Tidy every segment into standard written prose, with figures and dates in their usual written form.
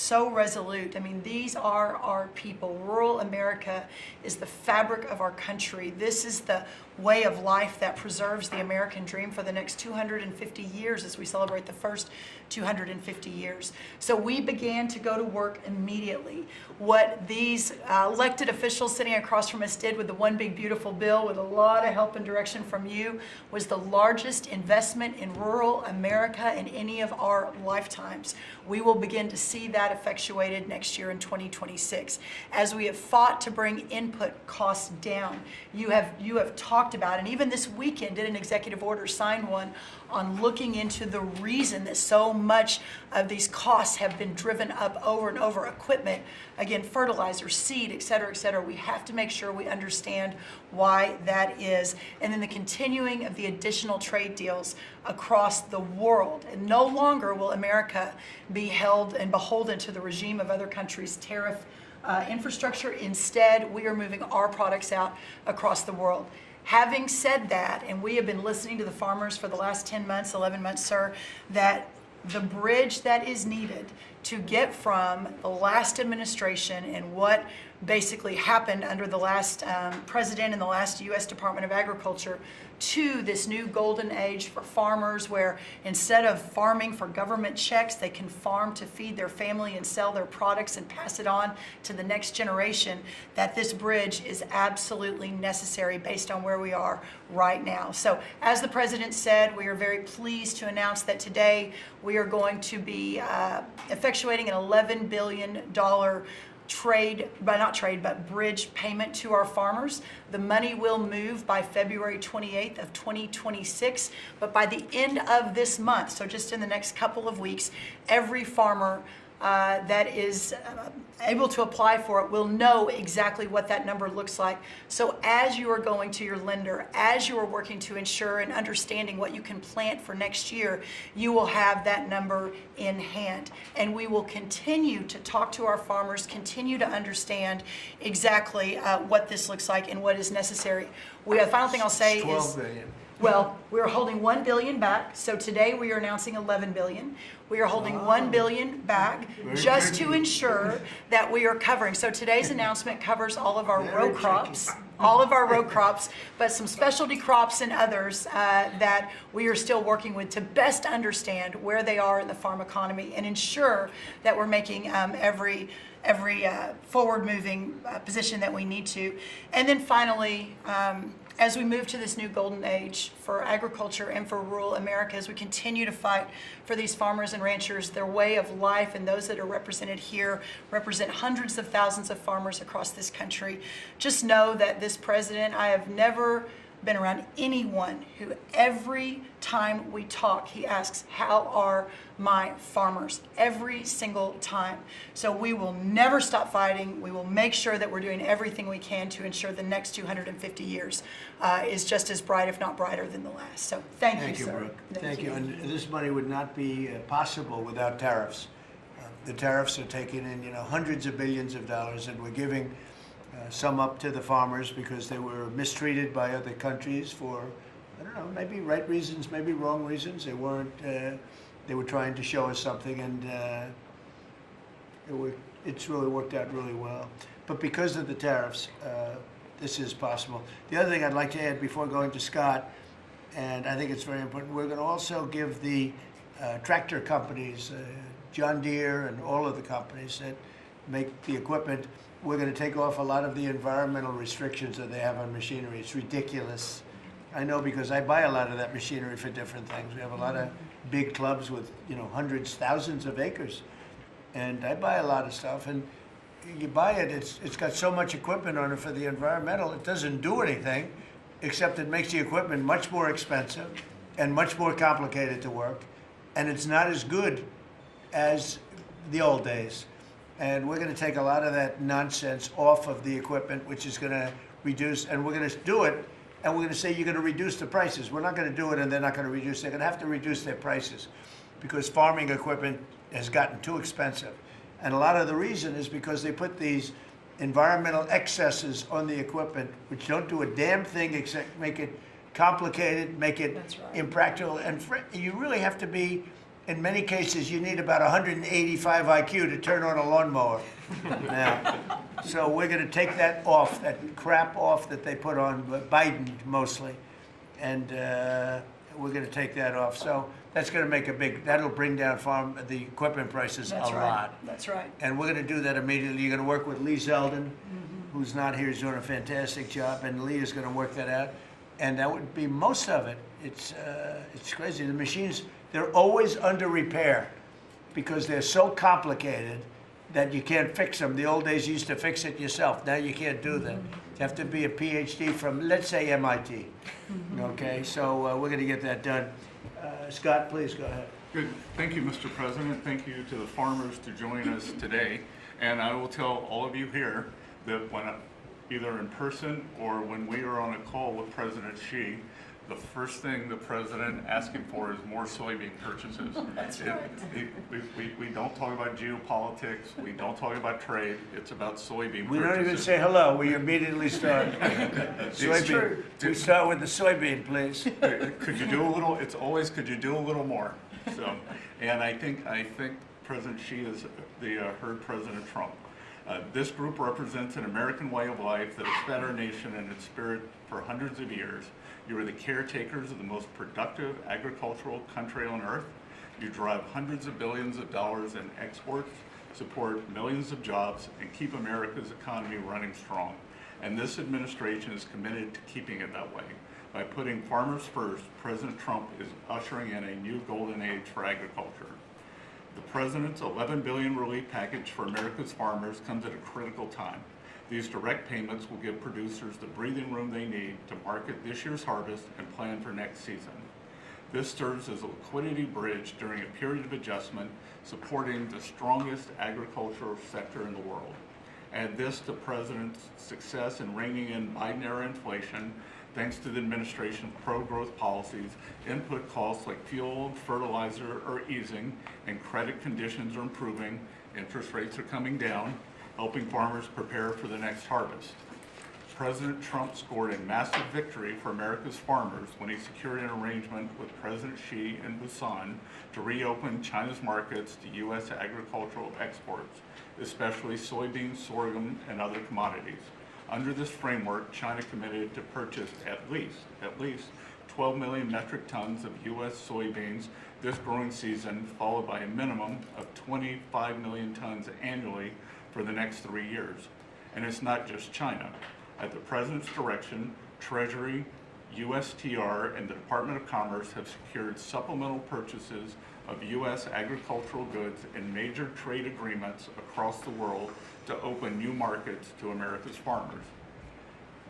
so resolute. I mean, these are our people. Rural America is the fabric of our country. This is the way of life that preserves the American dream for the next 250 years as we celebrate the first 250 years. So we began to go to work immediately. What these elected officials sitting across from us did with the One Big Beautiful Bill, with a lot of help and direction from you, was the largest investment in rural America in any of our lifetimes. We will begin to see that effectuated next year in 2026. As we have fought to bring input costs down, you have talked about, and even this weekend did an executive order, signed one, on looking into the reason that so much of these costs have been driven up over and over. Equipment, again, fertilizer, seed, et cetera, et cetera. We have to make sure we understand why that is. And then the continuing of the additional trade deals across the world. And no longer will America be held and beholden to the regime of other countries' tariff infrastructure. Instead, we are moving our products out across the world. Having said that, and we have been listening to the farmers for the last 10 months, 11 months, sir, that the bridge that is needed to get from the last administration and what basically happened under the last president and the last U.S. Department of Agriculture to this new golden age for farmers, where instead of farming for government checks, they can farm to feed their family and sell their products and pass it on to the next generation, that this bridge is absolutely necessary based on where we are right now. So as the president said, we are very pleased to announce that today we are going to be effectuating an $11 billion bridge payment to our farmers. The money will move by February 28th of 2026, but by the end of this month, so just in the next couple of weeks, every farmer that is able to apply for it will know exactly what that number looks like. So as you are going to your lender, as you are working to ensure and understanding what you can plant for next year, you will have that number in hand. And we will continue to talk to our farmers, continue to understand exactly what this looks like and what is necessary. The final thing I'll say is 12 billion. Well, we're holding $1 billion back. So today we are announcing $11 billion. We are holding $1 billion back just to ensure that we are covering. So today's announcement covers all of our row crops, but some specialty crops and others that we are still working with to best understand where they are in the farm economy and ensure that we're making every forward-moving position that we need to. And then finally, as we move to this new golden age for agriculture and for rural America, as we continue to fight for these farmers and ranchers, their way of life, and those that are represented here represent hundreds of thousands of farmers across this country. Just know that this president, I have never been around anyone who every time we talk, he asks, how are my farmers? Every single time. So we will never stop fighting. We will make sure that we're doing everything we can to ensure the next 250 years is just as bright, if not brighter, than the last. So thank you, sir. Brooke. Thank you. And this money would not be possible without tariffs. The tariffs are taking in, hundreds of billions of dollars, and we're giving some up to the farmers because they were mistreated by other countries for, I don't know, maybe right reasons, maybe wrong reasons. They weren't, they were trying to show us something, and it's really worked out really well. But because of the tariffs, this is possible. The other thing I'd like to add before going to Scott, and I think it's very important, we're going to also give the tractor companies, John Deere and all of the companies that make the equipment, we're going to take off a lot of the environmental restrictions that they have on machinery. It's ridiculous. I know because I buy a lot of that machinery for different things. We have a lot of big clubs with, hundreds, thousands of acres. And I buy a lot of stuff, and you buy it, it's got so much equipment on it for the environmental, it doesn't do anything, except it makes the equipment much more expensive and much more complicated to work. And it's not as good as the old days. And we're going to take a lot of that nonsense off of the equipment, which is going to reduce, and we're going to do it, and we're going to say you're going to reduce the prices. We're not going to do it and they're not going to reduce. They're going to have to reduce their prices because farming equipment has gotten too expensive. And a lot of the reason is because they put these environmental excesses on the equipment, which don't do a damn thing except make it complicated, make it impractical. And you really have to be in many cases, you need about 185 IQ to turn on a lawnmower now. So we're going to take that off, that crap off that they put on Biden mostly. And we're going to take that off. So that's going to make that'll bring down the equipment prices a lot. That's right. And we're going to do that immediately. You're going to work with Lee Zeldin, who's not here. He's doing a fantastic job. And Lee is going to work that out. And that would be most of it. It's crazy. The machines, they're always under repair because they're so complicated that you can't fix them. The old days you used to fix it yourself. Now you can't do that. You have to be a PhD from, let's say, MIT. Okay, so we're going to get that done. Scott, please go ahead. Good. Thank you, Mr. President. Thank you to the farmers to join us today. And I will tell all of you here that when either in person or when we are on a call with President Xi, the first thing the president asking for is more soybean purchases. That's right. We don't talk about geopolitics. We don't talk about trade. It's about soybean We purchases. don't even say hello. We immediately start. Soybean. true. We start with the soybean, please. Could you do a little? It's always could you do a little more? So, and I think President Xi has heard President Trump. This group represents an American way of life that has fed our nation and its spirit for hundreds of years. You are the caretakers of the most productive agricultural country on earth. You drive hundreds of billions of dollars in exports, support millions of jobs, and keep America's economy running strong. And this administration is committed to keeping it that way. By putting farmers first, President Trump is ushering in a new golden age for agriculture. The President's $11 billion relief package for America's farmers comes at a critical time. These direct payments will give producers the breathing room they need to market this year's harvest and plan for next season. This serves as a liquidity bridge during a period of adjustment, supporting the strongest agricultural sector in the world. Add this to President's success in reining in Biden-era inflation, thanks to the administration's pro-growth policies, input costs like fuel and fertilizer are easing, and credit conditions are improving, interest rates are coming down, helping farmers prepare for the next harvest. President Trump scored a massive victory for America's farmers when he secured an arrangement with President Xi in Busan to reopen China's markets to U.S. agricultural exports, especially soybeans, sorghum, and other commodities. Under this framework, China committed to purchase at least 12 million metric tons of U.S. soybeans this growing season, followed by a minimum of 25 million tons annually for the next 3 years. And it's not just China. At the President's direction, Treasury, USTR, and the Department of Commerce have secured supplemental purchases of U.S. agricultural goods in major trade agreements across the world to open new markets to America's farmers.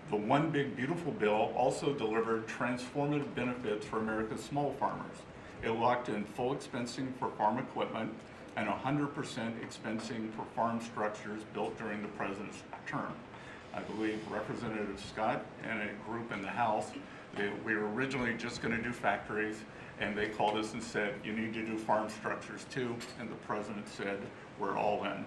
The One Big Beautiful Bill also delivered transformative benefits for America's small farmers. It locked in full expensing for farm equipment and 100% expensing for farm structures built during the President's term. I believe Representative Scott and a group in the House, we were originally just going to do factories, and they called us and said, you need to do farm structures too, and the President said, we're all in.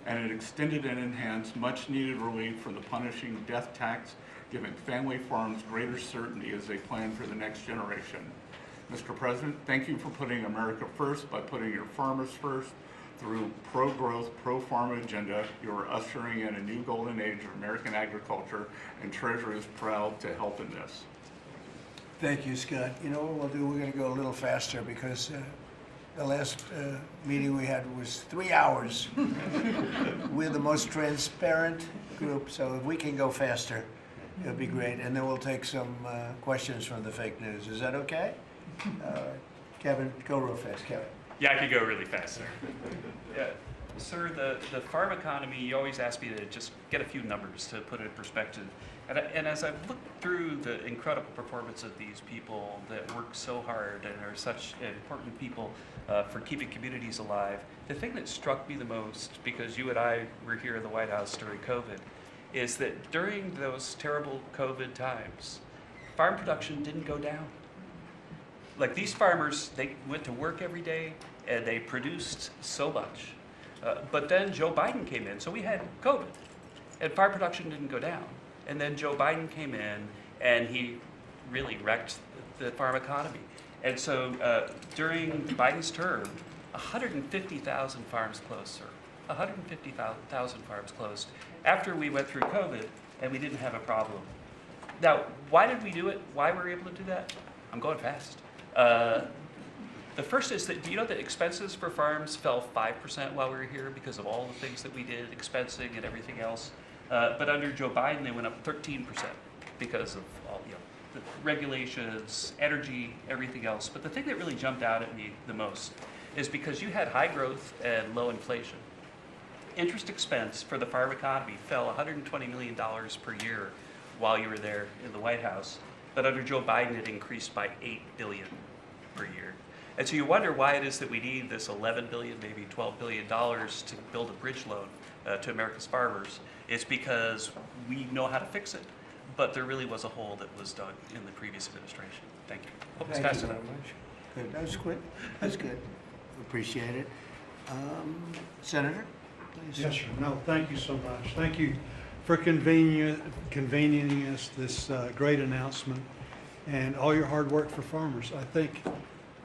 And it extended and enhanced much needed relief from the punishing death tax, giving family farms greater certainty as they plan for the next generation. Mr. President, thank you for putting America first by putting your farmers first. Through pro-growth, pro-farm agenda, you are ushering in a new golden age of American agriculture, and Treasury is proud to help in this. Thank you, Scott. You know what we'll do? We're going to go a little faster because the last meeting we had was 3 hours. We're the most transparent group, so if we can go faster, it'll be great. And then we'll take some questions from the fake news. Is that okay? Kevin, go real fast, Kevin. Yeah, I could go really fast, sir. Yeah. Sir, the farm economy, you always ask me to just get a few numbers to put it in perspective. And as I've looked through the incredible performance of these people that work so hard and are such important people for keeping communities alive, the thing that struck me the most, because you and I were here in the White House during COVID, is that during those terrible COVID times, farm production didn't go down. Like these farmers, they went to work every day and they produced so much. But then Joe Biden came in, so we had COVID, and farm production didn't go down. And then Joe Biden came in and he really wrecked the farm economy. And so during Biden's term, 150,000 farms closed, sir. 150,000 farms closed after we went through COVID and we didn't have a problem. Now, why did we do it? Why were we able to do that? I'm going fast. The first is that, do you know that expenses for farms fell 5% while we were here because of all the things that we did, expensing and everything else? But under Joe Biden, they went up 13% because of all, the regulations, energy, everything else. But the thing that really jumped out at me the most is because you had high growth and low inflation. Interest expense for the farm economy fell $120 million per year while you were there in the White House. But under Joe Biden, it increased by $8 billion per year. And so you wonder why it is that we need this $11 billion, maybe $12 billion to build a bridge loan to America's farmers. It's because we know how to fix it, but there really was a hole that was dug in the previous administration. Thank you. Hope it's Thank fast you enough. very much. Good. That was good. That's good. Appreciate it. Senator, please. Yes, sir. No, thank you so much. Thank you for convening us this great announcement and all your hard work for farmers. I think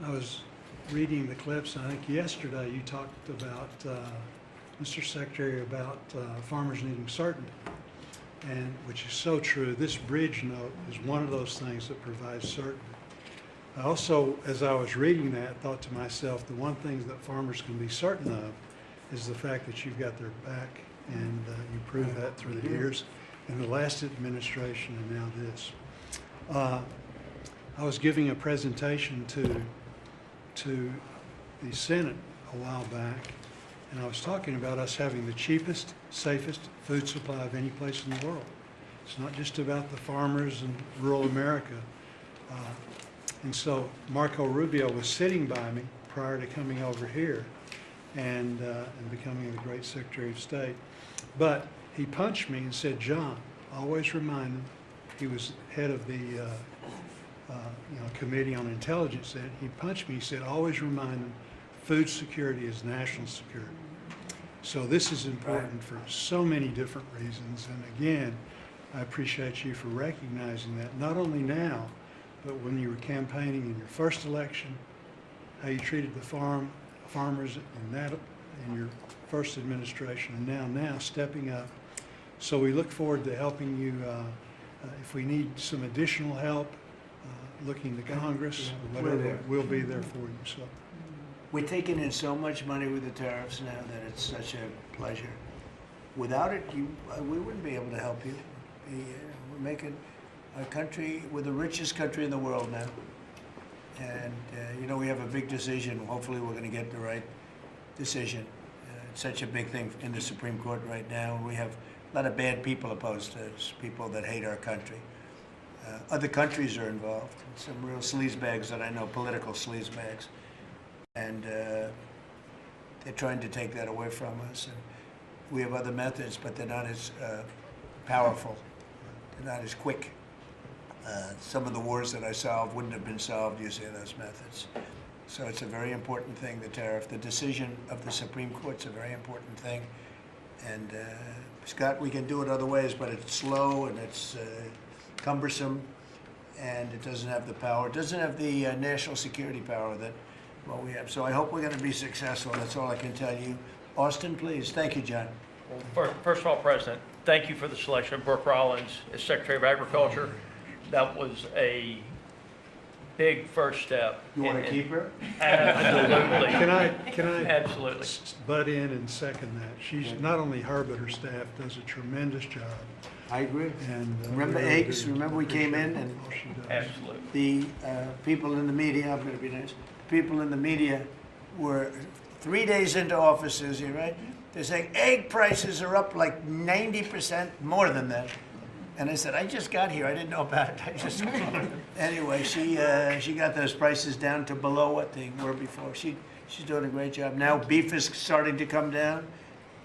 I was reading the clips, and I think yesterday you talked about, Mr. Secretary, about farmers needing certainty, and which is so true. This bridge note is one of those things that provides certainty. I also, as I was reading that, thought to myself, the one thing that farmers can be certain of is the fact that you've got their back, and you proved that through the years in the last administration and now this. I was giving a presentation to the Senate a while back, and I was talking about us having the cheapest, safest food supply of any place in the world. It's not just about the farmers in rural America. And so Marco Rubio was sitting by me prior to coming over here and becoming the great Secretary of State. But he punched me and said, "John, always remind him," he was head of the Committee on Intelligence then. He punched me, he said, "Always remind them, food security is national security." So this is important for so many different reasons. And again, I appreciate you for recognizing that, not only now, but when you were campaigning in your first election, how you treated the farmers in your first administration, and now stepping up. So we look forward to helping you. If we need some additional help, looking to Congress, or whatever, we'll be there for you. So We're taking in so much money with the tariffs now that it's such a pleasure. Without it, we wouldn't be able to help you. We're making our country, we're the richest country in the world now. And, we have a big decision. Hopefully we're going to get the right decision. It's such a big thing in the Supreme Court right now. And we have a lot of bad people opposed to us, people that hate our country. Other countries are involved, some real sleazebags that I know, political sleazebags. And they're trying to take that away from us. And we have other methods, but they're not as powerful. They're not as quick. Some of the wars that I solved wouldn't have been solved using those methods. So it's a very important thing, the tariff. The decision of the Supreme Court's a very important thing. And Scott, we can do it other ways, but it's slow and it's cumbersome, and it doesn't have the power. It doesn't have the national security power that we have. So I hope we're going to be successful. That's all I can tell you. Austin, please. Thank you, John. Well, first of all, President, thank you for the selection of Brooke Rollins as Secretary of Agriculture. That was a big first step. You want to keep her? Absolutely. Can I Absolutely. butt in and second that? She's not only her, but her staff does a tremendous job. I agree. And Remember we really eggs? do Remember we came in appreciate and all she does. Absolutely. the people in the media, I'm going to be nice, the people in the media were 3 days into offices, you're right? They're saying egg prices are up like 90% more than that. And I said, I just got here. I didn't know about it. Anyway, she got those prices down to below what they were before. She's doing a great job. Now beef is starting to come down,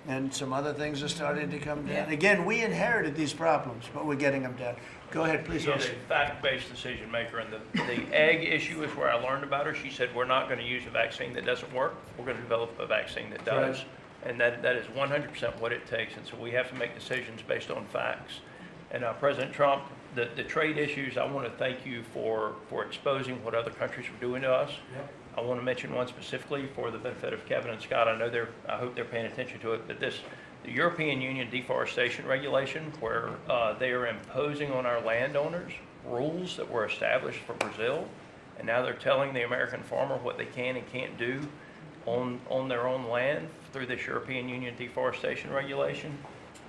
and some other things are starting to come down. Again, we inherited these problems, but we're getting them down. Go ahead, please. She's a fact-based decision maker, and the egg issue is where I learned about her. She said, we're not going to use a vaccine that doesn't work. We're going to develop a vaccine that does. Right. And that is 100% what it takes. And so we have to make decisions based on facts. And President Trump the trade issues, I want to thank you for exposing what other countries are doing to us. Yep. I want to mention one specifically for the benefit of Kevin and Scott. I hope they're paying attention to it, but the European Union deforestation regulation, where they are imposing on our landowners rules that were established for Brazil, and now they're telling the American farmer what they can and can't do on their own land through this European Union deforestation regulation.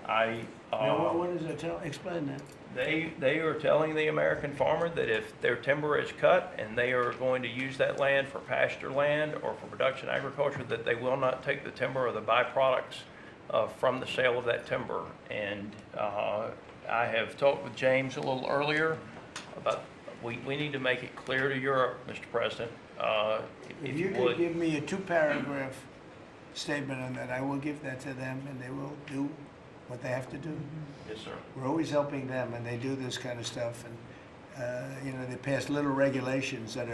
Now, what is it? Explain that. They are telling the American farmer that if their timber is cut and they are going to use that land for pasture land or for production agriculture, that they will not take the timber or the byproducts from the sale of that timber. And I have talked with James a little earlier about we need to make it clear to Europe, Mr. President, If you could give me a 2-paragraph statement on that, I will give that to them, and they will do what they have to do. Yes, sir. We're always helping them, and they do this kind of stuff, and you know, they pass little regulations that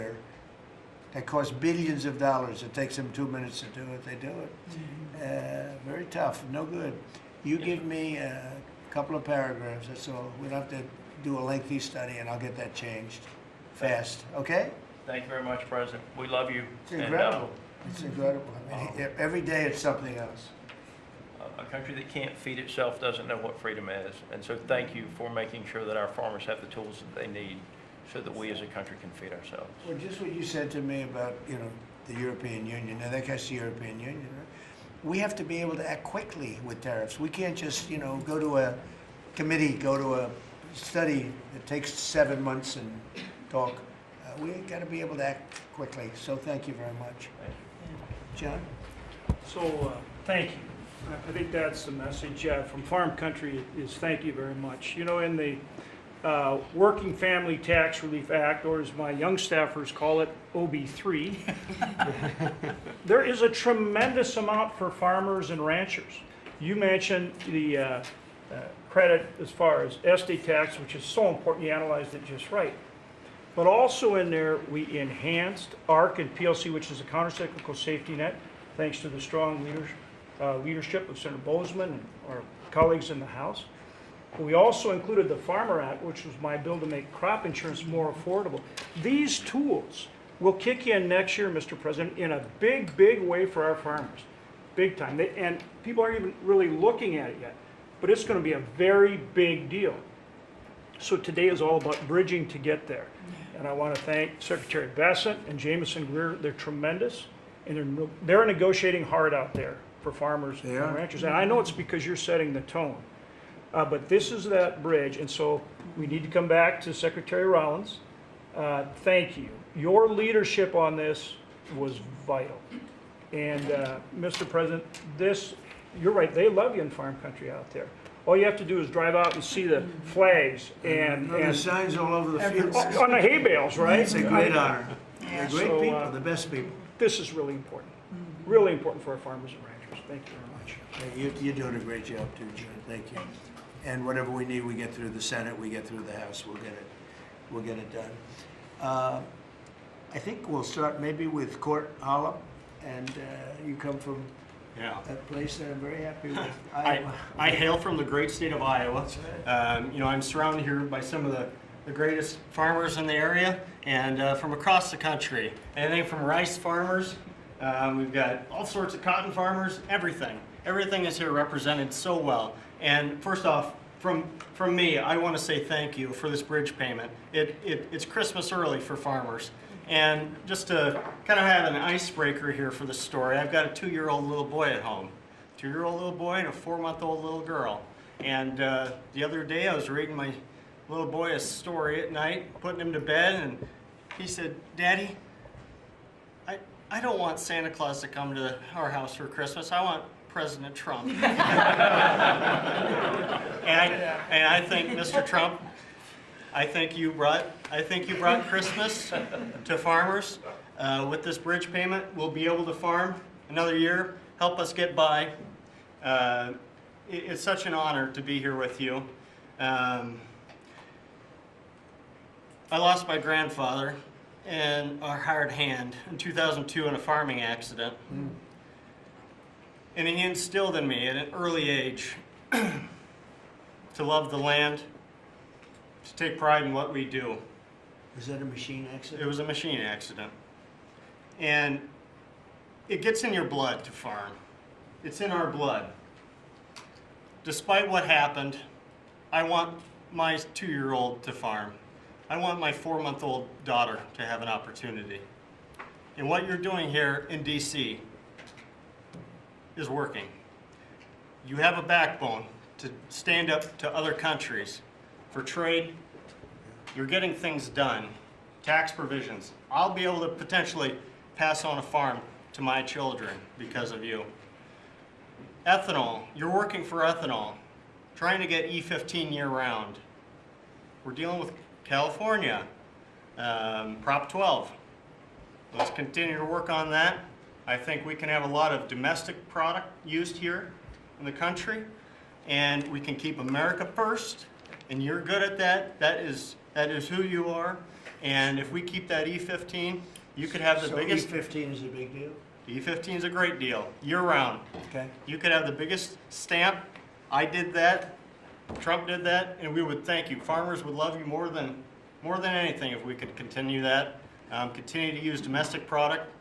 cost billions of dollars. It takes them 2 minutes to do it. They do it. Very tough, no good. You give me a couple of paragraphs. That's all. We don't have to do a lengthy study, and I'll get that changed fast. Okay? Thank you very much, President. We love you. It's incredible. It's incredible. I mean, every day it's something else. A country that can't feed itself doesn't know what freedom is. And so thank you for making sure that our farmers have the tools that they need so that we as a country can feed ourselves. Well, just what you said to me about, you know, the European Union. Now, that guy's the European Union, right? We have to be able to act quickly with tariffs. We can't just, you know, go to a committee, go to a study that takes 7 months and talk. We got to be able to act quickly. So thank you very much. John? So, thank you. I think that's the message from Farm Country is thank you very much. You know, in the Working Family Tax Relief Act, or as my young staffers call it, OB3, there is a tremendous amount for farmers and ranchers. You mentioned the credit as far as estate tax, which is so important. You analyzed it just right. But also in there, we enhanced ARC and PLC, which is a countercyclical safety net, thanks to the strong leadership of Senator Bozeman and our colleagues in the House. We also included the Farmer Act, which was my bill to make crop insurance more affordable. These tools will kick in next year, Mr. President, in a big, big way for our farmers, big time. And people aren't even really looking at it yet, but it's going to be a very big deal. So today is all about bridging to get there. And I want to thank Secretary Bassett and Jameson Greer. They're tremendous, and they're negotiating hard out there for farmers and ranchers. And I know it's because you're setting the tone. But this is that bridge, and so we need to come back to Secretary Rollins. Thank you. Your leadership on this was vital. And Mr. President, you're right, they love you in Farm Country out there. All you have to do is drive out and see the flags and the signs all over the fields. On the hay bales, right? It's a great honor. They're great So, people, the best people. This is really important. Really important for our farmers and ranchers. Thank you very much. You're doing a great job too, John. Thank you. And whatever we need, we get through the Senate, we get through the House, we'll get it done. I think we'll start maybe with Court Hollow, and you come from a place that I'm very happy with. I hail from the great state of Iowa. You know, I'm surrounded here by some of the greatest farmers in the area, and from across the country. Anything from rice farmers, we've got all sorts of cotton farmers, everything. Everything is here represented so well. And first off, from me, I want to say thank you for this bridge payment. It's Christmas early for farmers. And just to kind of have an icebreaker here for the story, I've got a 2-year-old little boy at home. 2-year-old little boy and a 4-month-old little girl. And the other day I was reading my little boy a story at night, putting him to bed, and he said, "Daddy, I don't want Santa Claus to come to our house for Christmas. I want President Trump." and I think, Mr. Trump, I think you brought Christmas to farmers. With this bridge payment, we'll be able to farm another year, help us get by. It's such an honor to be here with you. I lost my grandfather and a hired hand in 2002 in a farming accident. And he instilled in me at an early age to love the land, to take pride in what we do. Was that a machine It accident? was a machine accident. And it gets in your blood to farm. It's in our blood. Despite what happened, I want my 2-year-old to farm. I want my 4-month-old daughter to have an opportunity. And what you're doing here in DC is working. You have a backbone to stand up to other countries for trade. You're getting things done. Tax provisions. I'll be able to potentially pass on a farm to my children because of you. Ethanol. You're working for ethanol, trying to get E15 year-round. We're dealing with California, Prop 12. Let's continue to work on that. I think we can have a lot of domestic product used here in the country, and we can keep America first, and you're good at that. That is who you are. And if we keep that E15, you could have the So biggest. E15 is a big deal? E15 is a great deal, year-round. Okay. You could have the biggest stamp. I did that. Trump did that, and we would thank you. Farmers would love you more than anything if we could continue that. Continue to use domestic product,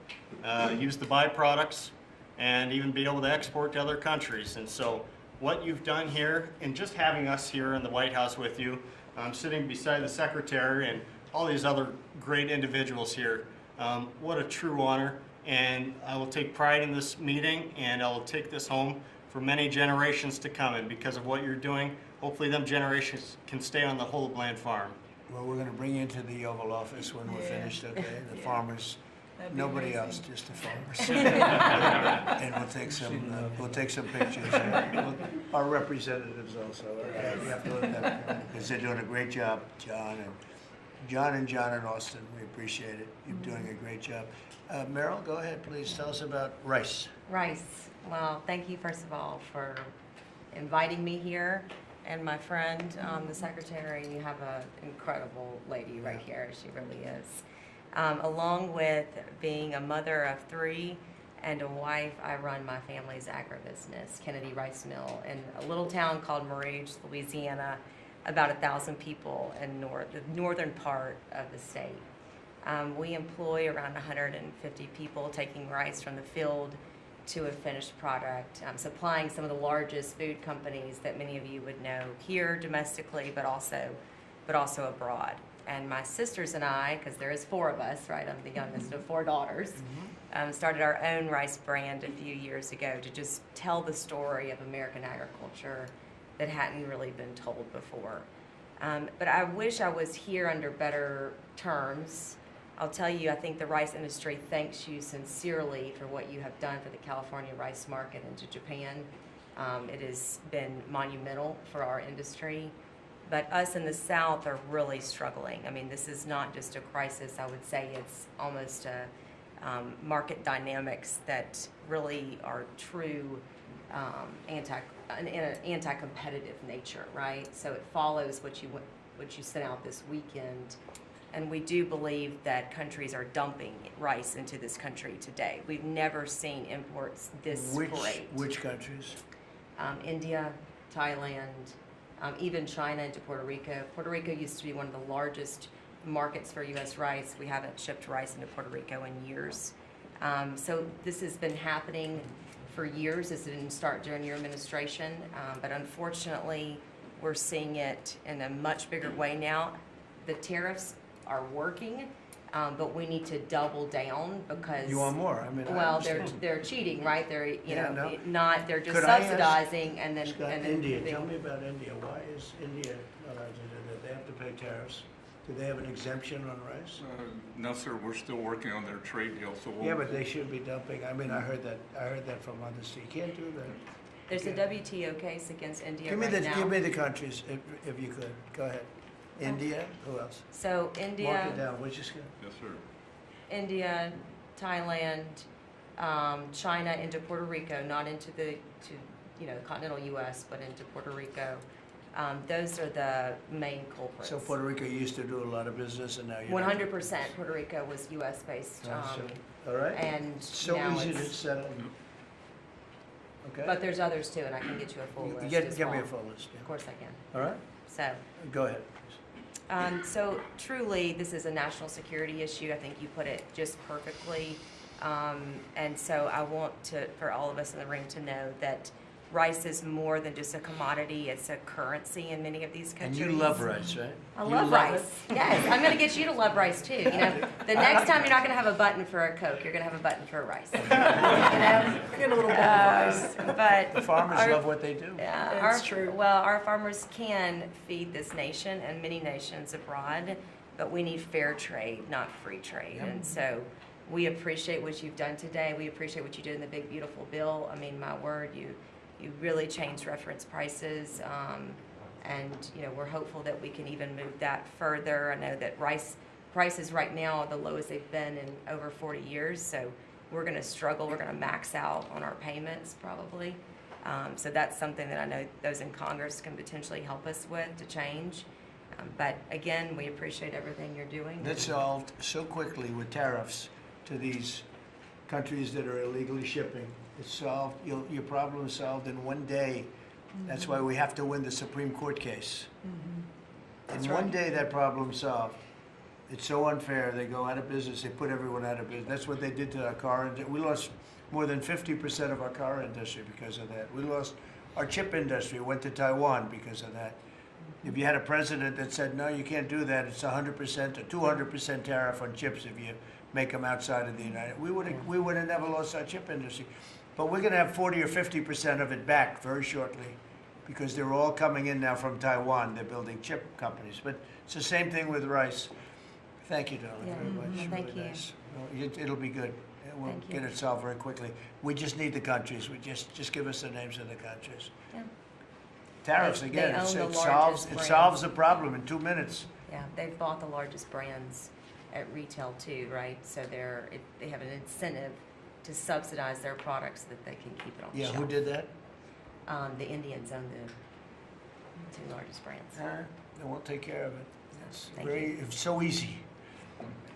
use the byproducts, and even be able to export to other countries. And so what you've done here, and just having us here in the White House with you, sitting beside the Secretary and all these other great individuals here, what a true honor. And I will take pride in this meeting, and I will take this home for many generations to come. And because of what you're doing, hopefully them generations can stay on the whole Bland farm. Well, we're going to bring you into the Oval Office when we're finished, okay? The farmers, That'd be nobody amazing. else, just the farmers. And we'll take some pictures. Our representatives also. We have to look at that because they're doing a great job, John and Austin. We appreciate it. You're doing a great job. Meryl, go ahead, please. Tell us about rice. Rice. Well, thank you, first of all, for inviting me here. And my friend, the secretary, you have an incredible lady right here. She really is. Along with being a mother of 3 and a wife, I run my family's agribusiness, Kennedy Rice Mill, in a little town called Marouge, Louisiana, about 1,000 people in the northern part of the state. We employ around 150 people taking rice from the field to a finished product, supplying some of the largest food companies that many of you would know here domestically, but also abroad. And my sisters and I, because there is 4 of us, right? I'm the youngest of 4 daughters, started our own rice brand a few years ago to just tell the story of American agriculture that hadn't really been told before. But I wish I was here under better terms. I'll tell you, I think the rice industry thanks you sincerely for what you have done for the California rice market and to Japan. It has been monumental for our industry. But us in the South are really struggling. I mean, this is not just a crisis. I would say it's almost a market dynamics that really are true in an anti-competitive nature, right? So it follows what you sent out this weekend. And we do believe that countries are dumping rice into this country today. We've never seen imports this great. Which countries? India, Thailand, even China into Puerto Rico. Puerto Rico used to be one of the largest markets for U.S. rice. We haven't shipped rice into Puerto Rico in years. So this has been happening for years. This didn't start during your administration, but unfortunately, we're seeing it in a much bigger way now. The tariffs are working, but we need to double down because You want more? I mean, I well, understand. they're cheating, right? They're no. not. They're just Could I ask- subsidizing and then Scott, and then India, they- tell me about India. Why is India allowed to do that? They have to pay tariffs. Do they have an exemption on rice? No, sir, we're still working on their trade deal, so we'll. Yeah, but they should be dumping. I mean, I heard that from others. You can't do that. There's a Okay. WTO case against India Give me right now. give me the countries if you could. Go ahead. India. Who else? So Mark it India, down. Which is good. Yes, sir. India, Thailand, China into Puerto Rico, not into the continental U.S., but into Puerto Rico. Those are the main culprits. So Puerto Rico used to do a lot of business, and now you're 100% Puerto Rico was U.S. based, all right. and So now easy to it's. settle. Okay. But there's others too, and I can get you a full list. Give as me well. a full list. Of course I can. All right. So Go ahead. So truly, this is a national security issue. I think you put it just perfectly. And so I want for all of us in the room to know that rice is more than just a commodity. It's a currency in many of these countries. And you love rice, right? I love rice. Yes, I'm going to get you to love rice too. The next time you're not going to have a button for a Coke, you're going to have a button for a rice. Get a little bit of rice. But The farmers love what they do. yeah, It's true. Well, our farmers can feed this nation and many nations abroad, but we need fair trade, not free trade. And so we appreciate what you've done today. We appreciate what you did in the big, beautiful bill. I mean, my word, you really changed reference prices. And, we're hopeful that we can even move that further. I know that rice prices right now are the lowest they've been in over 40 years. So we're going to struggle. We're going to max out on our payments probably. So that's something that I know those in Congress can potentially help us with to change. But again, we appreciate everything you're doing. That's solved so quickly with tariffs to these countries that are illegally shipping. It's solved, your problem is solved in one day. That's why we have to win the Supreme Court case. In one day, that problem's solved. It's so unfair. They go out of business. They put everyone out of business. That's what they did to our car industry. We lost more than 50% of our car industry because of that. We lost our chip industry. It went to Taiwan because of that. If you had a president that said, no, you can't do that, it's 100% or 200% tariff on chips if you make them outside of the United States, we would have never lost our chip industry. But we're going to have 40 or 50% of it back very shortly because they're all coming in now from Taiwan. They're building chip companies. But it's the same thing with rice. Thank you, darling, Yeah. very much. Thank Really you. nice. No, it'll be good. We'll Thank you. get it solved very quickly. We just need the countries. We just give us the names of the countries. Yeah. Tariffs, They again, own the it largest solves the problem in 2 minutes. Yeah, they've bought the largest brands at retail too, right? So they have an incentive to subsidize their products so that they can keep it on the Yeah, shelf. who did that? The Indians own the two largest brands. They won't take care of it. It's Thank you. it's so easy.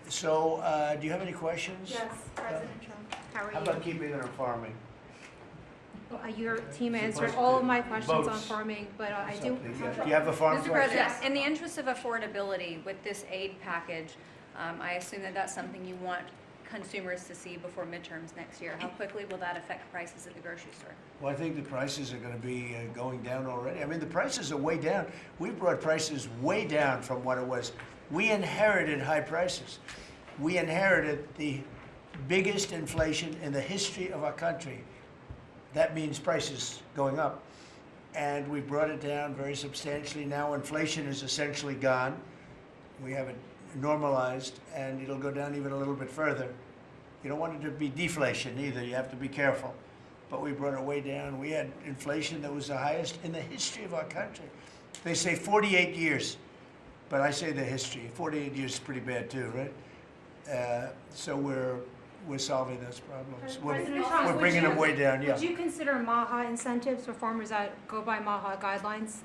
So, do you have any questions? Yes, President Trump. How are How you? about keeping it on farming? Your team answered all of my questions on farming, but I do. Something, yeah. Do you have a farm Mr. question? President, in the interest of affordability with this aid package, I assume that that's something you want consumers to see before midterms next year. How quickly will that affect prices at the grocery store? Well, I think the prices are going to be going down already. I mean, the prices are way down. We brought prices way down from what it was. We inherited high prices. We inherited the biggest inflation in the history of our country. That means prices going up. And we brought it down very substantially. Now inflation is essentially gone. We have it normalized, and it'll go down even a little bit further. You don't want it to be deflation either. You have to be careful. But we brought it way down. We had inflation that was the highest in the history of our country. They say 48 years, but I say the history. 48 years is pretty bad too, right? So we're solving those problems. President Trump, We're would bringing you- them way down, yeah. Would you consider MAHA incentives for farmers that go by MAHA guidelines?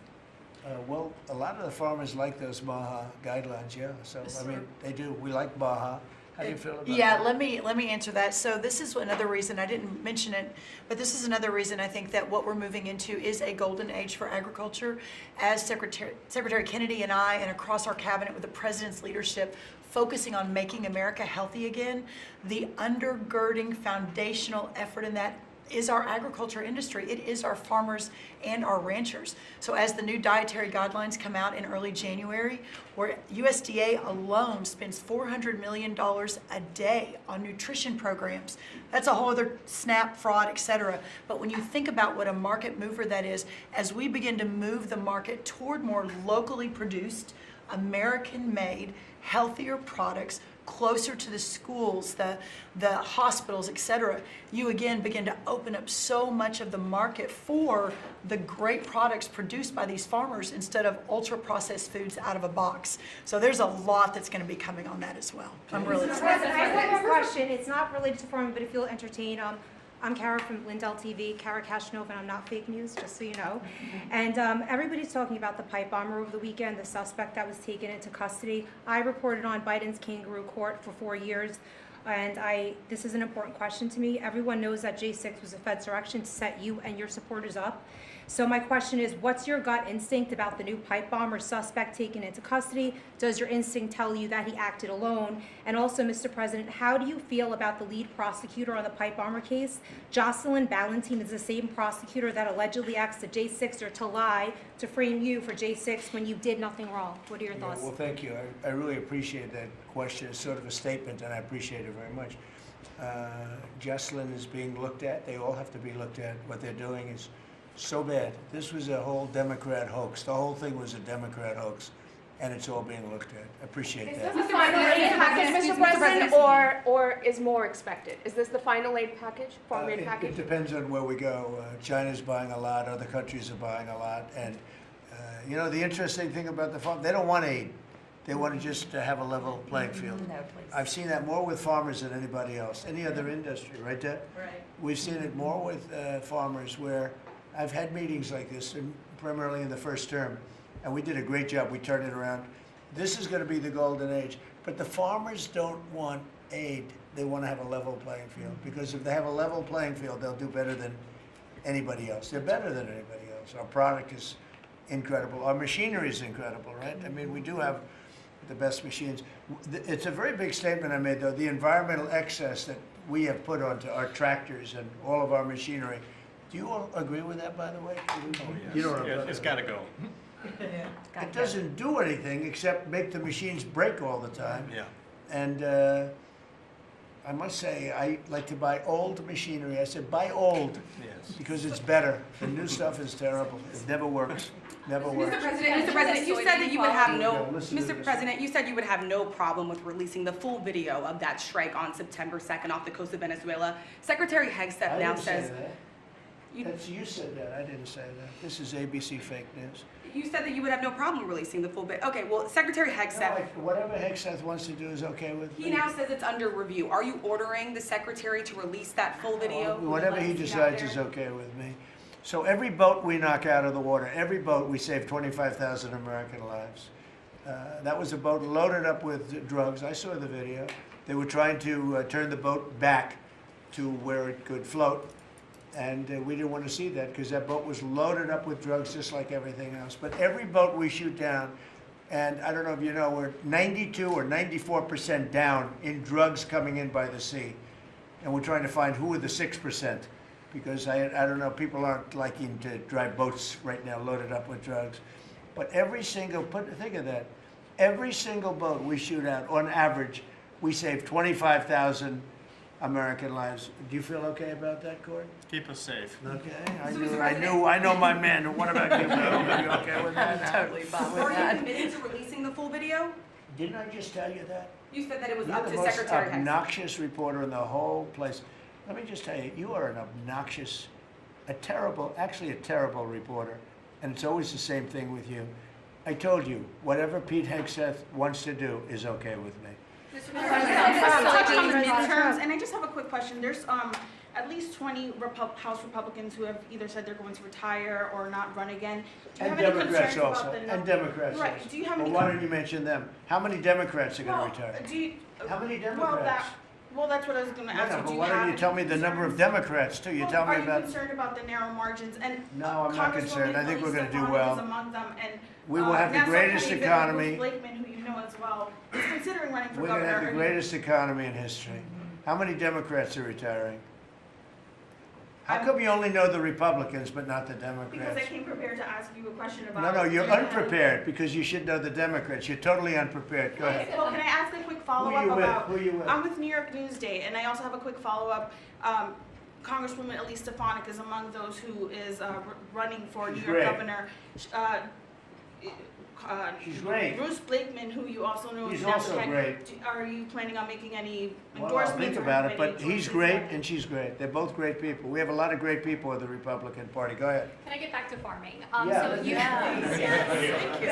Well, a lot of the farmers like those MAHA guidelines, yeah. So, I mean, they do. We like MAHA. How do you feel about Yeah, that? let me answer that. So this is another reason, I didn't mention it, but this is another reason I think that what we're moving into is a golden age for agriculture. As Secretary Kennedy and I, and across our cabinet with the president's leadership, focusing on making America healthy again, the undergirding foundational effort in that is our agriculture industry. It is our farmers and our ranchers. So as the new dietary guidelines come out in early January, where USDA alone spends $400 million a day on nutrition programs, that's a whole other SNAP, fraud, et cetera. But when you think about what a market mover that is, as we begin to move the market toward more locally produced, American-made, healthier products, closer to the schools, the hospitals, et cetera, you again begin to open up so much of the market for the great products produced by these farmers instead of ultra-processed foods out of a box. So there's a lot that's going to be coming on that as well. I'm really Mr. excited. President, I have a question. It's not related to farming, but if you'll entertain, I'm Kara from WLUK-TV, Kara Kashnova, and I'm not fake news, just so you know. And everybody's talking about the pipe bomber over the weekend, the suspect that was taken into custody. I reported on Biden's kangaroo court for 4 years, and this is an important question to me. Everyone knows that J6 was a Fed's direction to set you and your supporters up. So my question is, what's your gut instinct about the new pipe bomber suspect taken into custody? Does your instinct tell you that he acted alone? And also, Mr. President, how do you feel about the lead prosecutor on the pipe bomber case? Jocelyn Ballantine is the same prosecutor that allegedly asked the J6er to lie to frame you for J6 when you did nothing wrong. What are your thoughts? Well, thank you. I really appreciate that question. It's sort of a statement, and I appreciate it very much. Jocelyn is being looked at. They all have to be looked at. What they're doing is so bad. This was a whole Democrat hoax. The whole thing was a Democrat hoax, and it's all being looked at. I appreciate Is that. this the final aid package, Mr. President, or is more expected? Is this the final aid package, farm aid It package? depends on where we go. China's buying a lot. Other countries are buying a lot. And, you know, the interesting thing about the farm, they don't want aid. They want to just have a level playing field. No, please. I've seen that more with farmers than anybody else, any other industry, right, Deb? Right. We've seen it more with farmers where I've had meetings like this, and primarily in the first term, and we did a great job. We turned it around. This is going to be the golden age. But the farmers don't want aid. They want to have a level playing field, because if they have a level playing field, they'll do better than anybody else. They're better than anybody else. Our product is incredible. Our machinery is incredible, right? I mean, we do have the best machines. It's a very big statement I made, though. The environmental excess that we have put onto our tractors and all of our machinery. Do you all agree with that, by the way? Oh, yes. You don't It's got to go. It doesn't do anything except make the machines break all the time. Yeah. And I must say, I like to buy old machinery. I said, buy old, Yes. because it's better. The new stuff is terrible. It never works. Never works. Mr. President, you said that you would have no, Yeah, listen to Mr. this. President, you said you would have no problem with releasing the full video of that strike on September 2nd off the coast of Venezuela. Secretary Hegseth I now didn't say says, that. You said that. I didn't say that. This is ABC fake news. you said that you would have no problem releasing the full bit. Okay, well, Secretary No, Hegseth, whatever Hegseth wants to do is okay with me. he now says it's under review. Are you ordering the secretary to release that full video? Whatever he decides is okay with me. So every boat we knock out of the water, every boat, we save 25,000 American lives. That was a boat loaded up with drugs. I saw the video. They were trying to turn the boat back to where it could float. And we didn't want to see that, because that boat was loaded up with drugs just like everything else. But every boat we shoot down, and I don't know if you know, we're 92 or 94% down in drugs coming in by the sea. And we're trying to find who are the 6%, because I don't know, people aren't liking to drive boats right now loaded up with drugs. But every single, think of that, every single boat we shoot out, on average, we save 25,000 American lives. Do you feel okay about that, Court? Keep us safe. Okay, I know my men. What about you? Are you okay with that? Totally fine with Are you that. committed to releasing the full video? Didn't I just tell you that? You said that it was You're up the to most Secretary Hegseth. obnoxious reporter in the whole place. Let me just tell you, you are an obnoxious, actually a terrible reporter. And it's always the same thing with you. I told you, whatever Pete Hegseth wants to do is okay with me. Touch on the midterms, and I just have a quick question. There's at least 20 House Republicans who have either said they're going to retire or not run again. Do you And have any Democrats concerns also. about the And Democrats Right. also. Do you have Well, any? why don't you mention them? How many Democrats are going to retire? Do you, How many well, Democrats? that's what I was going to No, ask no, you. Do but you why don't have you tell me the number of Democrats too? You tell me Are you about. concerned about the narrow margins? And No, I'm not concerned. I think we're going to do Elise well. Stefanik is among them, and We will have the Nassau greatest County Executive economy. Bruce Blakeman, who you know as well, is considering running for We're going governor. to have the greatest economy in history. How many Democrats are retiring? How come you only know the Republicans but not the Because I Democrats? came prepared to ask you a question about. No, you're unprepared, because you should know the Democrats. You're totally unprepared. Go ahead. Well, can I ask a quick follow-up Who you with? about? Who you with? I'm with New York Newsday, and I also have a quick follow-up. Congresswoman Elise Stefanik is among those who is running for She's New York great. governor. She's great. Bruce Blakeman, who you also know is He's now also the great. Are you planning on making any Well, I'll endorsements? think or about it, any but he's choices great that- and she's great. They're both great people. We have a lot of great people in the Republican Party. Go ahead. Can I get back to farming? Yeah.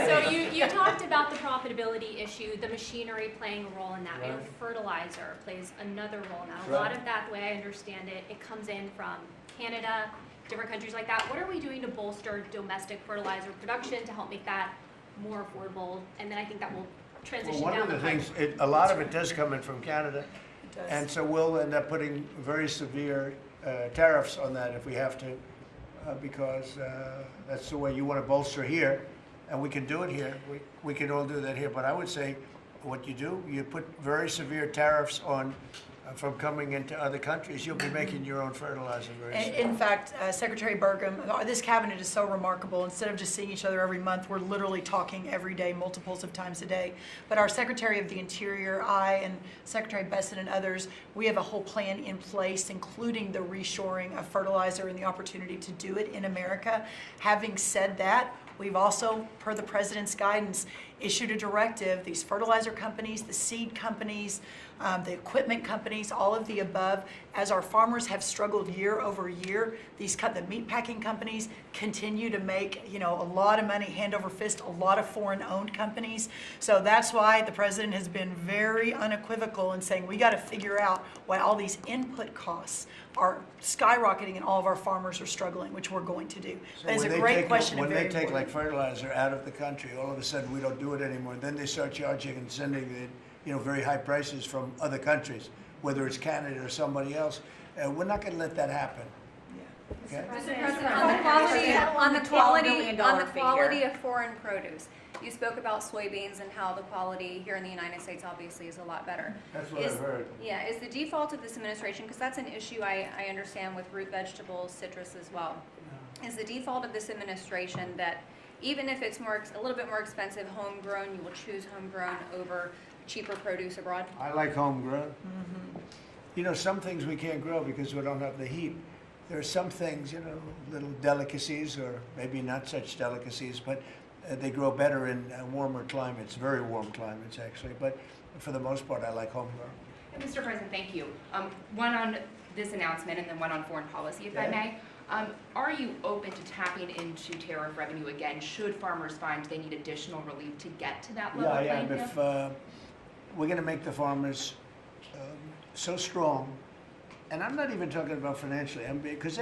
So you talked about the profitability issue, the machinery playing a role in that. Right. And fertilizer plays another role in that. A Right. lot of that, the way I understand it, it comes in from Canada, different countries like that. What are we doing to bolster domestic fertilizer production to help make that more affordable? And then I think that will Well, transition one down of the pipe. things, a lot of it does come in from Canada. It does. And so we'll end up putting very severe tariffs on that if we have to. because that's the way you want to bolster here, and we can do it here. We can all do that here. But I would say what you do, you put very severe tariffs on from coming into other countries. You'll be making your own fertilizer very soon. In fact, Secretary Burgum, this cabinet is so remarkable. Instead of just seeing each other every month, we're literally talking every day, multiples of times a day. But our Secretary of the Interior, I, and Secretary Bessent and others, we have a whole plan in place, including the reshoring of fertilizer and the opportunity to do it in America. Having said that, we've also, per the President's guidance, issued a directive. These fertilizer companies, the seed companies, the equipment companies, all of the above, as our farmers have struggled year over year, the meat packing companies continue to make, a lot of money, hand over fist, a lot of foreign-owned companies. So that's why the President has been very unequivocal in saying we got to figure out why all these input costs are skyrocketing and all of our farmers are struggling, which we're going to do. That is a great question. When they take like fertilizer out of the country, all of a sudden we don't do it anymore. Then they start charging and sending it, very high prices from other countries, whether it's Canada or somebody else. We're not going to let that happen. Okay? On the quality of foreign produce. You spoke about soybeans and how the quality here in the United States obviously is a lot better. That's what I've heard. Yeah, is the default of this administration, because that's an issue I understand with root vegetables, citrus as well. Is the default of this administration that even if it's a little bit more expensive homegrown, you will choose homegrown over cheaper produce abroad? I like homegrown. Some things we can't grow because we don't have the heat. There are some things, little delicacies, or maybe not such delicacies, but they grow better in warmer climates, very warm climates actually. But for the most part, I like homegrown. And Mr. President, thank you. One on this announcement and then one on foreign policy, if I may. Are you open to tapping into tariff revenue again, should farmers find they need additional relief to get to that level? Yeah. If we're going to make the farmers so strong, and I'm not even talking about financially, because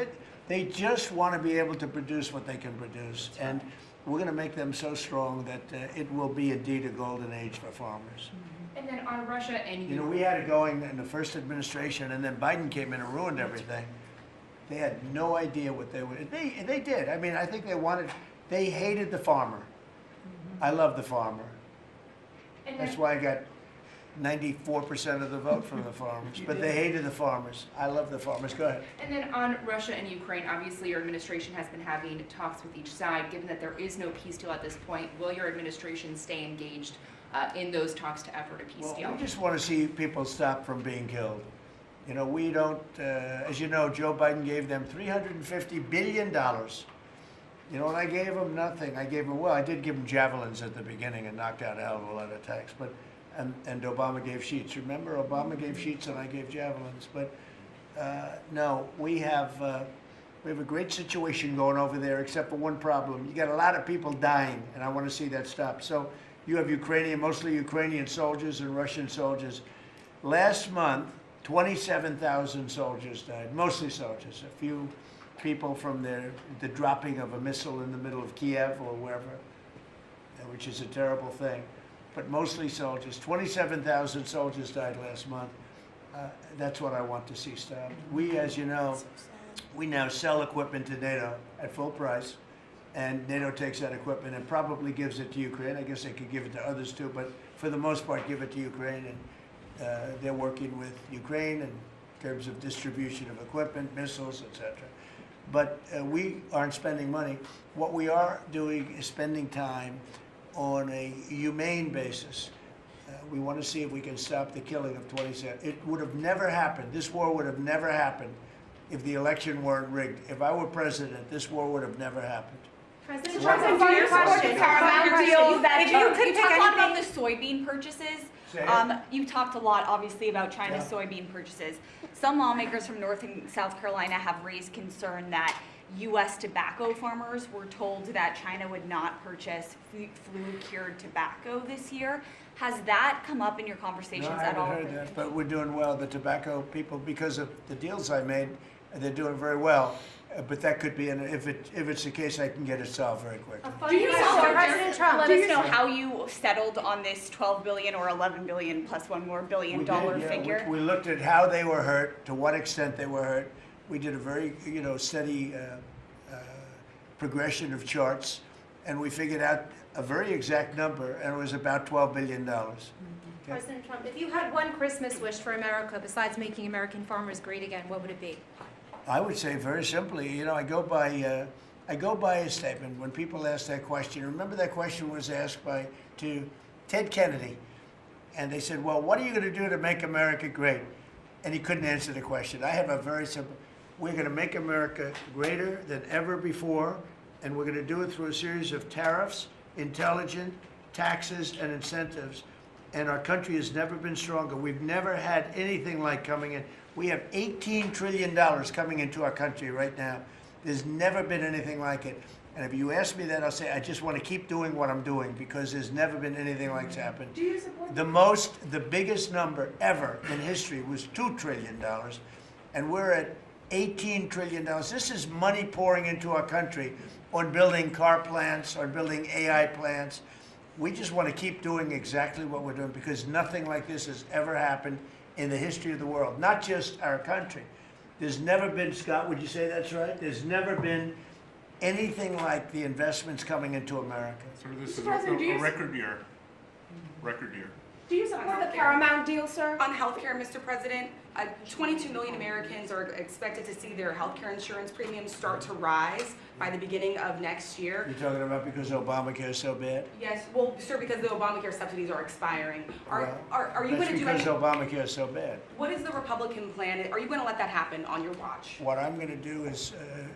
they just want to be able to produce what they can produce, and we're going to make them so strong that it will be indeed a golden age for farmers. And then on Russia and we had it going in the first administration, and then Biden came in and ruined everything. They had no idea what they would. They did. I mean, I think they hated the farmer. I love the farmer. That's why I got 94% of the vote from the farmers. But they hated the farmers. I love the farmers. Go ahead. And then on Russia and Ukraine, obviously your administration has been having talks with each side. Given that there is no peace deal at this point, will your administration stay engaged in those talks to effort a peace deal? We just want to see people stop from being killed. We don't, as you know, Joe Biden gave them $350 billion. You know what I gave them? Nothing. I did give them javelins at the beginning and knocked out a hell of a lot of attacks. But and Obama gave sheets. Remember, Obama gave sheets and I gave javelins. But no, we have a great situation going over there, except for one problem. You got a lot of people dying, and I want to see that stop. So you have mostly Ukrainian soldiers and Russian soldiers. Last month, 27,000 soldiers died, mostly soldiers. A few people from the dropping of a missile in the middle of Kiev or wherever, which is a terrible thing. But mostly soldiers. 27,000 soldiers died last month. That's what I want to see stop. We, as you know, we now sell equipment to NATO at full price, and NATO takes that equipment and probably gives it to Ukraine. I guess they could give it to others too, but for the most part, give it to Ukraine. And they're working with Ukraine in terms of distribution of equipment, missiles, etc. But we aren't spending money. What we are doing is spending time on a humane basis. We want to see if we can stop the killing of 27. It would have never happened. This war would have never happened if the election weren't rigged. If I were president, this war would have never happened. President, you talked a lot about the soybean purchases. You talked a lot, obviously, about China's soybean purchases. Some lawmakers from North and South Carolina have raised concern that U.S. tobacco farmers were told that China would not purchase flu-cured tobacco this year. Has that come up in your conversations at all? No, I haven't heard that, but we're doing well. The tobacco people, because of the deals I made, they're doing very well. But that could be, and if it's the case, I can get it solved very quickly. Do you know, President Trump, let us know how you settled on this $12 billion or $11 billion plus $1 more billion figure? We looked at how they were hurt, to what extent they were hurt. We did a very, steady progression of charts, and we figured out a very exact number, and it was about $12 billion. Okay? President Trump, if you had one Christmas wish for America besides making American farmers great again, what would it be? I would say very simply, you know, I go by a statement when people ask that question. Remember that question was asked to Ted Kennedy, and they said, well, what are you going to do to make America great? And he couldn't answer the question. I have a very simple, we're going to make America greater than ever before, and we're going to do it through a series of tariffs, intelligent taxes, and incentives. And our country has never been stronger. We've never had anything like coming in. We have $18 trillion coming into our country right now. There's never been anything like it. And if you ask me that, I'll say I just want to keep doing what I'm doing because there's never been anything like that happen. Do you support The biggest number ever in history was $2 trillion, and we're at $18 trillion. This is money pouring into our country on building car plants, on building AI plants. We just want to keep doing exactly what we're doing because nothing like this has ever happened in the history of the world, not just our country. There's never been, Scott, would you say that's right? There's never been anything like the investments coming into America. So this is President, a record year. Record year. Do you support the Paramount deal, sir? On healthcare, Mr. President, 22 million Americans are expected to see their healthcare insurance premiums start to rise by the beginning of next year. You're talking about because Obamacare is so bad? Yes, well, sir, because the Obamacare subsidies are expiring. Are you going to do That's any? because Obamacare is so bad. What is the Republican plan? Are you going to let that happen on your watch? What I'm going to do is,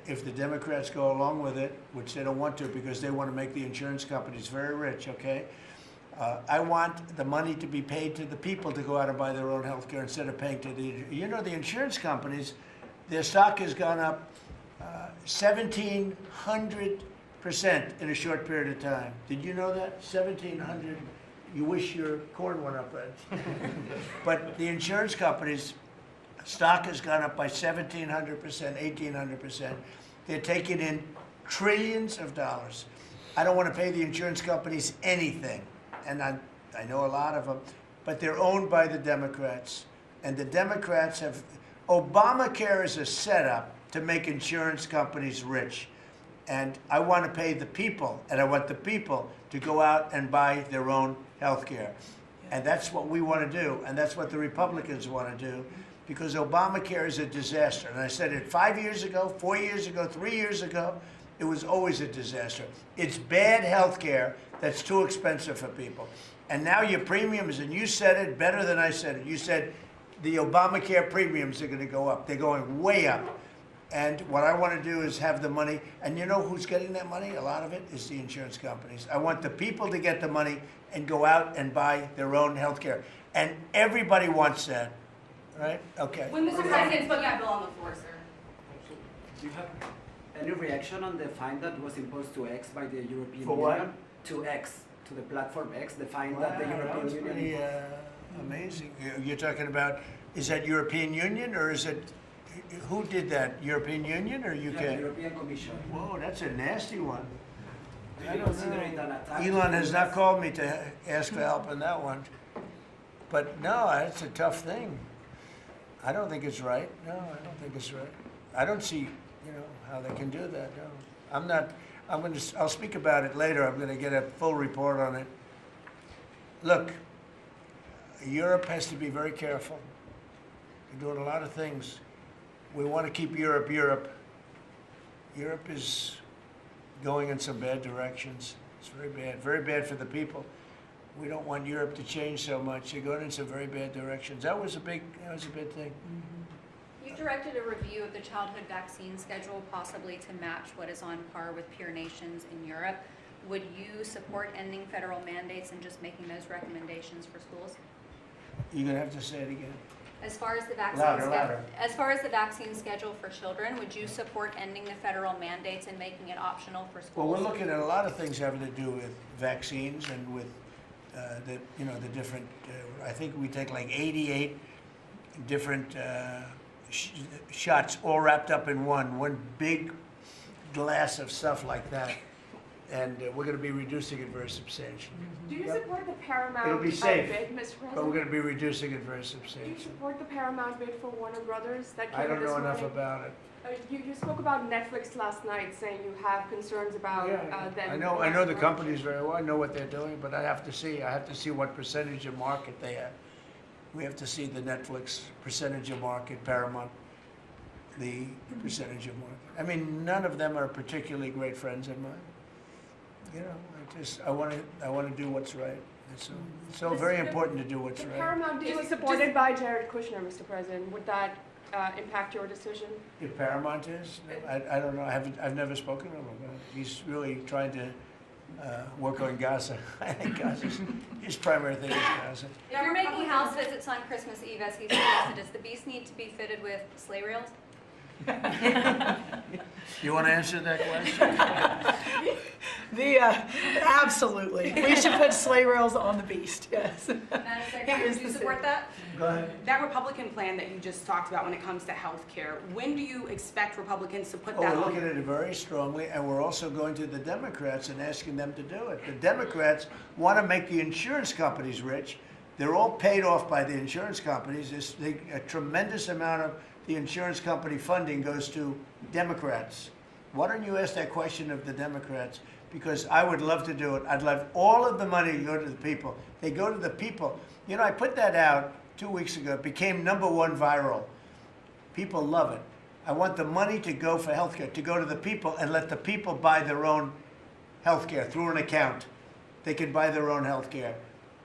if the Democrats go along with it, which they don't want to because they want to make the insurance companies very rich, okay? I want the money to be paid to the people to go out and buy their own health care instead of paying to the insurance companies, their stock has gone up 1,700% in a short period of time. Did you know that? 1,700. You wish your corn went up, right? But the insurance companies' stock has gone up by 1,700%, 1,800%. They're taking in trillions of dollars. I don't want to pay the insurance companies anything. And I know a lot of them, but they're owned by the Democrats. And the Democrats have, Obamacare is a setup to make insurance companies rich. And I want to pay the people, and I want the people to go out and buy their own health care. And that's what we want to do, and that's what the Republicans want to do, because Obamacare is a disaster. And I said it 5 years ago, 4 years ago, 3 years ago. It was always a disaster. It's bad health care that's too expensive for people. And now your premiums, and you said it better than I said it. You said the Obamacare premiums are going to go up. They're going way up. And what I want to do is have the money. And you know who's getting that money? A lot of it is the insurance companies. I want the people to get the money and go out and buy their own health care. And everybody wants that, right? Okay. When Mr. President put that bill on the floor, sir. Do you have any reaction on the fine that was imposed to X by the European For what? Union? To X, to the platform X, the fine Wow, that the that European was Union pretty imposed? amazing. You're talking about, is that European Union or is it, who did that? European Union or UK? Yeah, the European Commission. Whoa, that's a nasty one. Do I you don't consider it know. an attack? Elon has not called me to ask for help on that one. But no, it's a tough thing. I don't think it's right. No, I don't think it's right. I don't see, how they can do that. No, I'm not. I'll speak about it later. I'm going to get a full report on it. Look, Europe has to be very careful. They're doing a lot of things. We want to keep Europe. Europe is going in some bad directions. It's very bad for the people. We don't want Europe to change so much. They're going in some very bad directions. That was a big thing. You directed a review of the childhood vaccine schedule, possibly to match what is on par with peer nations in Europe. Would you support ending federal mandates and just making those recommendations for schools? You're going to have to say it again. As far as the vaccine Louder. As far as the vaccine schedule for children, would you support ending the federal mandates and making it optional for schools? Well, we're looking at a lot of things having to do with vaccines and with the different. I think we take like 88 different shots, all wrapped up in one big glass of stuff like that. and we're going to be reducing it very substantially. Do you support the Paramount It'll be safe, bid, Mr. but we're President? going to be reducing it very Do you substantially. support the Paramount bid for Warner Brothers that came I don't this know enough morning? about it. You spoke about Netflix last night, saying you have concerns about them. I know the companies very well. I know what they're doing, but I have to see what percentage of market they have. We have to see the Netflix percentage of market, Paramount, the percentage of market. I mean, none of them are particularly great friends of mine. You know, I want to do what's right. It's so very important to do what's The right. Paramount deal was supported by Jared Kushner, Mr. President. Would that impact your decision? If Paramount is, I don't know. I've never spoken to him about it. He's really trying to work on Gaza. I think Gaza's his primary thing is Gaza. If you're making house visits on Christmas Eve, as he suggested, does the beast need to be fitted with sleigh rails? You want to answer that question? Absolutely. We should put sleigh rails on the beast, yes. Madam Secretary, do you support that? Go ahead. That Republican plan that you just talked about when it comes to health care, when do you expect Republicans to put that We're on? looking at it very strongly, and we're also going to the Democrats and asking them to do it. The Democrats want to make the insurance companies rich. They're all paid off by the insurance companies. A tremendous amount of the insurance company funding goes to Democrats. Why don't you ask that question of the Democrats? Because I would love to do it. I'd love all of the money to go to the people. They go to the people. You know, I put that out 2 weeks ago. It became #1 viral. People love it. I want the money to go for healthcare, to go to the people and let the people buy their own healthcare through an account. They can buy their own healthcare.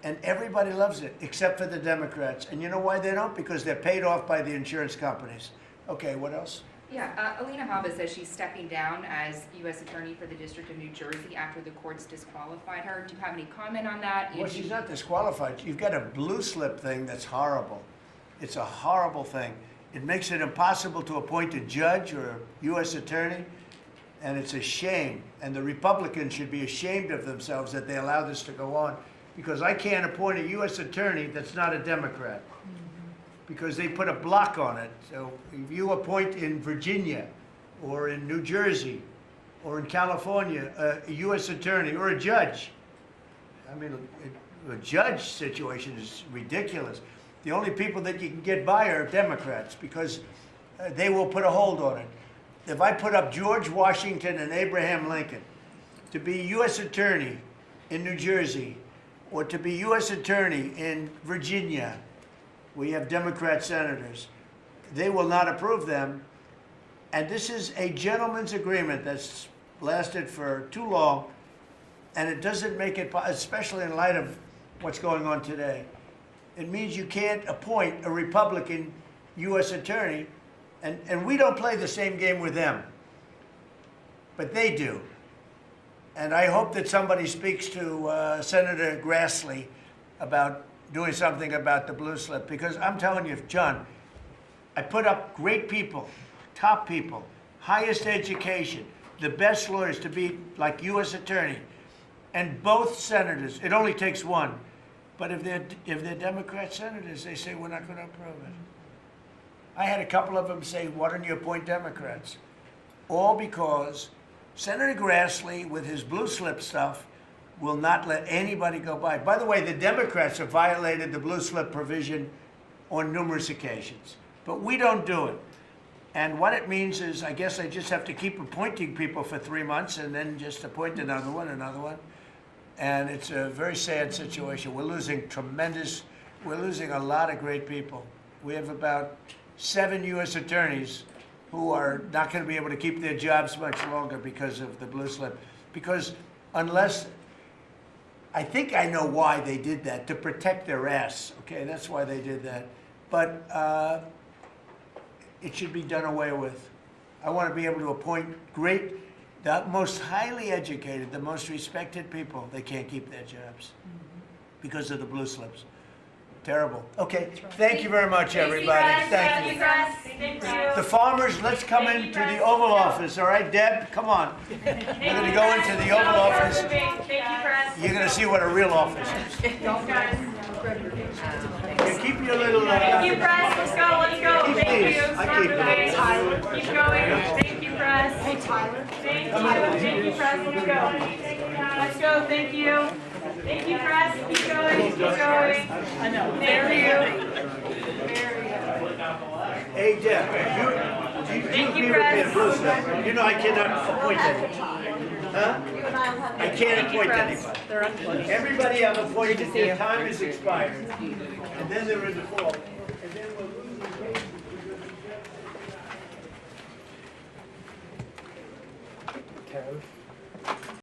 And everybody loves it, except for the Democrats. And you know why they don't? Because they're paid off by the insurance companies. Okay, what else? Yeah, Alina Habba says she's stepping down as U.S. Attorney for the District of New Jersey after the courts disqualified her. Do you have any comment on that? Well, she's not disqualified. You've got a blue slip thing that's horrible. It's a horrible thing. It makes it impossible to appoint a judge or a U.S. attorney, and it's a shame. And the Republicans should be ashamed of themselves that they allow this to go on, because I can't appoint a U.S. attorney that's not a Democrat, because they put a block on it. So if you appoint in Virginia or in New Jersey or in California a U.S. attorney or a judge, I mean, a judge situation is ridiculous. The only people that you can get by are Democrats, because they will put a hold on it. If I put up George Washington and Abraham Lincoln to be U.S. attorney in New Jersey, or to be U.S. attorney in Virginia, we have Democrat senators, they will not approve them. And this is a gentleman's agreement that's lasted for too long, and it doesn't make it, especially in light of what's going on today. It means you can't appoint a Republican U.S. attorney, and we don't play the same game with them, but they do. And I hope that somebody speaks to Senator Grassley about doing something about the blue slip, because I'm telling you, John, I put up great people, top people, highest education, the best lawyers to be like U.S. attorney, and both senators. It only takes one, but if they're Democrat senators, they say we're not going to approve it. I had a couple of them say, why don't you appoint Democrats? All because Senator Grassley, with his blue slip stuff, will not let anybody go by. By the way, the Democrats have violated the blue slip provision on numerous occasions, but we don't do it. And what it means is, I guess I just have to keep appointing people for 3 months and then just appoint another one. And it's a very sad situation. We're losing a lot of great people. We have about 7 U.S. attorneys who are not going to be able to keep their jobs much longer because of the blue slip. Because unless, I think I know why they did that, to protect their ass. Okay, that's why they did that. But it should be done away with. I want to be able to appoint the most highly educated, the most respected people. They can't keep their jobs because of the blue slips. Terrible. Okay, thank you very much, everybody. Thank you. The farmers, let's come into the Oval Office. All right, Deb, come on. We're going to go into the Oval Office. You're going to see what a real office is. Yeah, keep your little... Thank you, press. Let's go, let's go. Keep Thank these. you. I keep them. Tyler. Keep going. Thank you, press. Hey, Tyler. Thank you, press. Let's go. Let's go, thank you. Thank you, press. Keep going, keep going. I know. Thank you. Hey, Deb, Thank you, agree with me press. on blue stuff. You know I cannot appoint anybody. Huh? I can't appoint anybody. Everybody I'm appointing, their time is expired, and then they're in default.